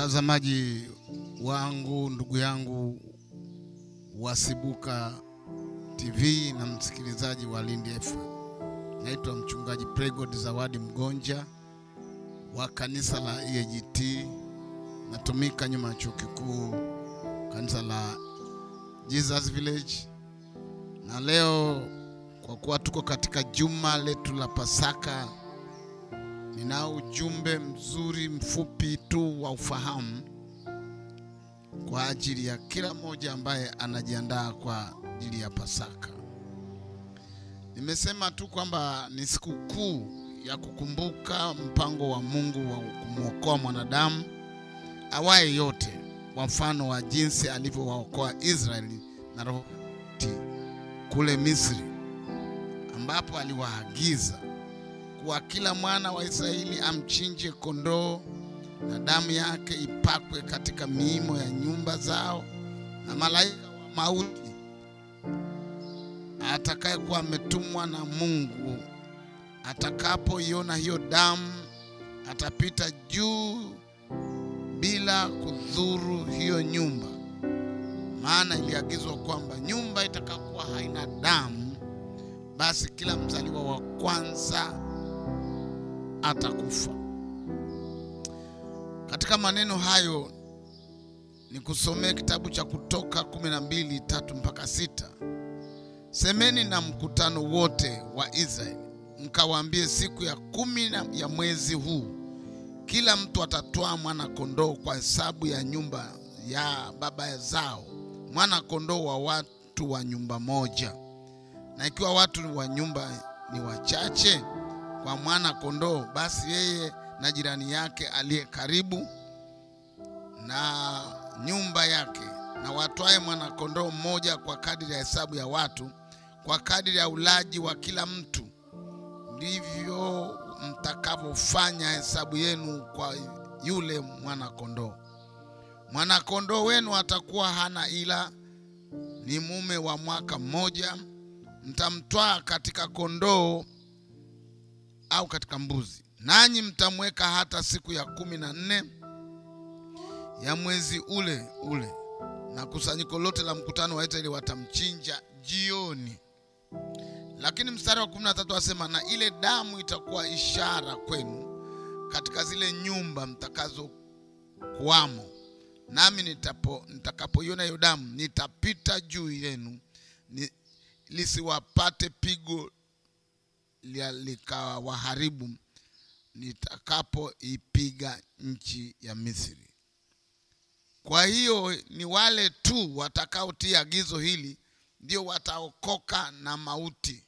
Mtazamaji wangu, ndugu yangu Wasibuka TV na msikilizaji wa Lindi FM. Naitwa mchungaji Pregod Zawadi Mgonja wa kanisa la EAGT. Natumika nyuma ya chuo kikuu, kanisa la Jesus Village. Na leo kwa kuwa tuko katika juma letu la Pasaka, ninao ujumbe mzuri mfupi tu wa ufahamu kwa ajili ya kila mmoja ambaye anajiandaa kwa ajili ya Pasaka. Nimesema tu kwamba ni siku kuu ya kukumbuka mpango wa Mungu wa kumwokoa mwanadamu awaye yote, kwa mfano wa jinsi alivyowaokoa Israeli na roho kule Misri, ambapo aliwaagiza kwa kila mwana wa Israeli amchinje kondoo na damu yake ipakwe katika miimo ya nyumba zao, na malaika wa mauti atakayekuwa ametumwa na Mungu atakapoiona hiyo damu atapita juu bila kudhuru hiyo nyumba. Maana iliagizwa kwamba nyumba itakayokuwa haina damu, basi kila mzaliwa wa kwanza atakufa. Katika maneno hayo nikusomea kitabu cha Kutoka 12:3-6. Semeni na mkutano wote wa Israeli, mkawaambie siku ya 10 ya mwezi huu kila mtu atatoa mwana kondoo kwa hesabu ya nyumba ya baba zao, mwana kondoo wa watu wa nyumba moja. Na ikiwa watu wa nyumba ni wachache kwa mwana kondoo, basi yeye na jirani yake aliye karibu na nyumba yake na watwae mwana kondoo mmoja kwa kadiri ya hesabu ya watu, kwa kadiri ya ulaji wa kila mtu. Ndivyo mtakavyofanya hesabu yenu kwa yule mwana kondoo. Mwana kondoo wenu atakuwa hana ila, ni mume wa mwaka mmoja. Mtamtwaa katika kondoo au katika mbuzi, nanyi mtamweka hata siku ya 14 ya mwezi ule ule, na kusanyiko lote la mkutano wa Israeli watamchinja jioni. Lakini mstari wa 13 asema, na ile damu itakuwa ishara kwenu katika zile nyumba mtakazo kuamo, nami nitakapoiona hiyo damu nitapita juu yenu, lisiwapate pigo likawaharibu nitakapoipiga nchi ya Misri. Kwa hiyo ni wale tu watakaotii agizo hili ndio wataokoka na mauti.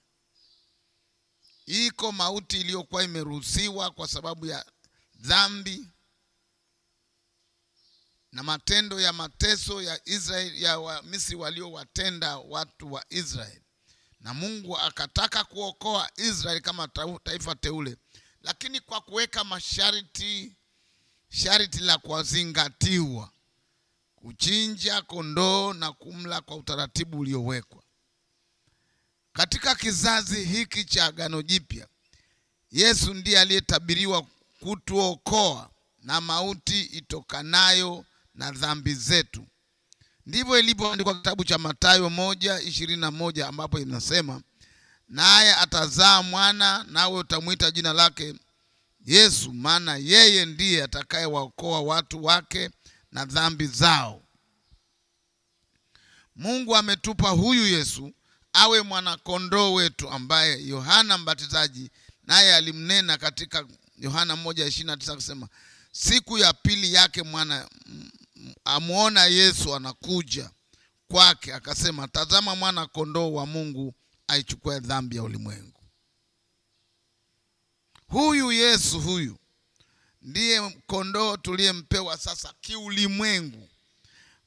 Iko mauti iliyokuwa imeruhusiwa kwa sababu ya dhambi na matendo ya mateso ya Israeli, ya wa Misri waliowatenda watu wa Israeli. Na Mungu akataka kuokoa Israeli kama taifa teule, lakini kwa kuweka masharti la kuzingatiwa: kuchinja kondoo na kumla kwa utaratibu uliowekwa. Katika kizazi hiki cha Agano Jipya, Yesu ndiye aliyetabiriwa kutuokoa na mauti itokanayo na dhambi zetu. Ndivyo ilivyoandikwa kitabu cha Mathayo 1:21, ambapo inasema, naye atazaa mwana, nawe utamuita jina lake Yesu, maana yeye ndiye atakayewaokoa watu wake na dhambi zao. Mungu ametupa huyu Yesu awe mwana kondoo wetu, ambaye Yohana Mbatizaji naye alimnena katika Yohana 1:29 kusema, siku ya pili yake mwana amuona Yesu anakuja kwake, akasema, tazama mwana kondoo wa Mungu aichukue dhambi ya ulimwengu. Huyu Yesu huyu ndiye kondoo tuliyempewa sasa kiulimwengu.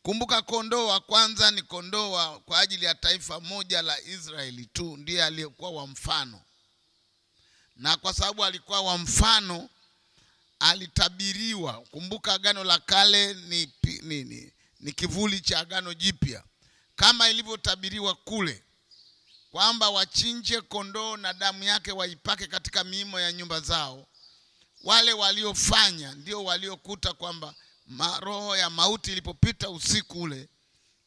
Kumbuka, kondoo wa kwanza ni kondoo kwa ajili ya taifa moja la Israeli tu, ndiye aliyekuwa wa mfano. Na kwa sababu alikuwa wa mfano, alitabiriwa. Kumbuka, Agano la Kale ni kivuli cha Agano Jipya, kama ilivyotabiriwa kule kwamba wachinje kondoo na damu yake waipake katika miimo ya nyumba zao. Wale waliofanya ndio waliokuta kwamba roho ya mauti ilipopita usiku ule,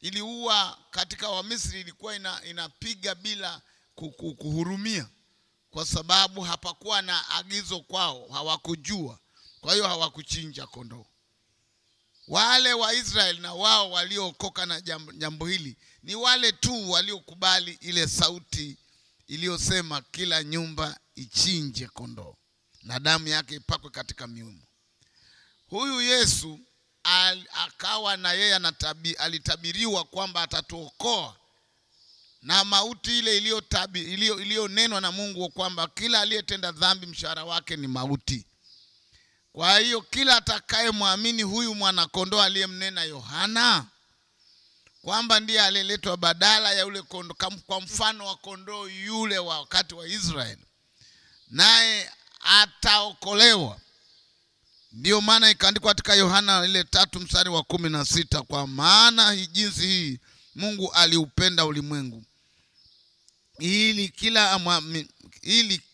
iliua katika Wamisri, ilikuwa inapiga bila kuhurumia, kwa sababu hapakuwa na agizo kwao, hawakujua. Kwa hiyo hawakuchinja kondoo. Wale wa Israeli na wao waliookoka na jambo hili ni wale tu waliokubali ile sauti iliyosema kila nyumba ichinje kondoo na damu yake ipakwe katika miumo. Huyu Yesu akawa na yeye alitabiriwa kwamba atatuokoa na mauti ile iliyonenwa na Mungu, kwamba kila aliyetenda dhambi mshahara wake ni mauti. Kwa hiyo kila atakayemwamini huyu mwana kondoo aliyemnena Yohana kwamba ndiye aliyeletwa badala ya ule kondoo, kwa mfano wa kondoo yule wa wakati wa Israeli, naye ataokolewa. Ndio maana ikaandikwa katika Yohana ile 3:16, kwa maana jinsi hii Mungu aliupenda ulimwengu ili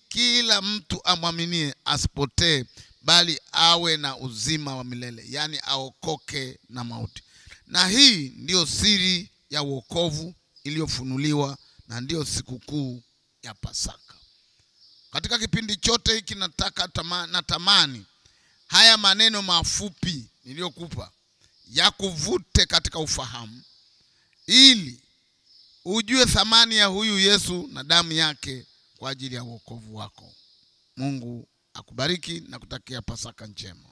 kila mtu amwaminie asipotee, bali awe na uzima wa milele, yani aokoke na mauti. Na hii ndio siri ya wokovu iliyofunuliwa, na ndio sikukuu ya Pasaka. Katika kipindi chote hiki natamani haya maneno mafupi niliyokupa yakuvute katika ufahamu, ili ujue thamani ya huyu Yesu na damu yake kwa ajili ya wokovu wako. Mungu akubariki na kutakia Pasaka njema.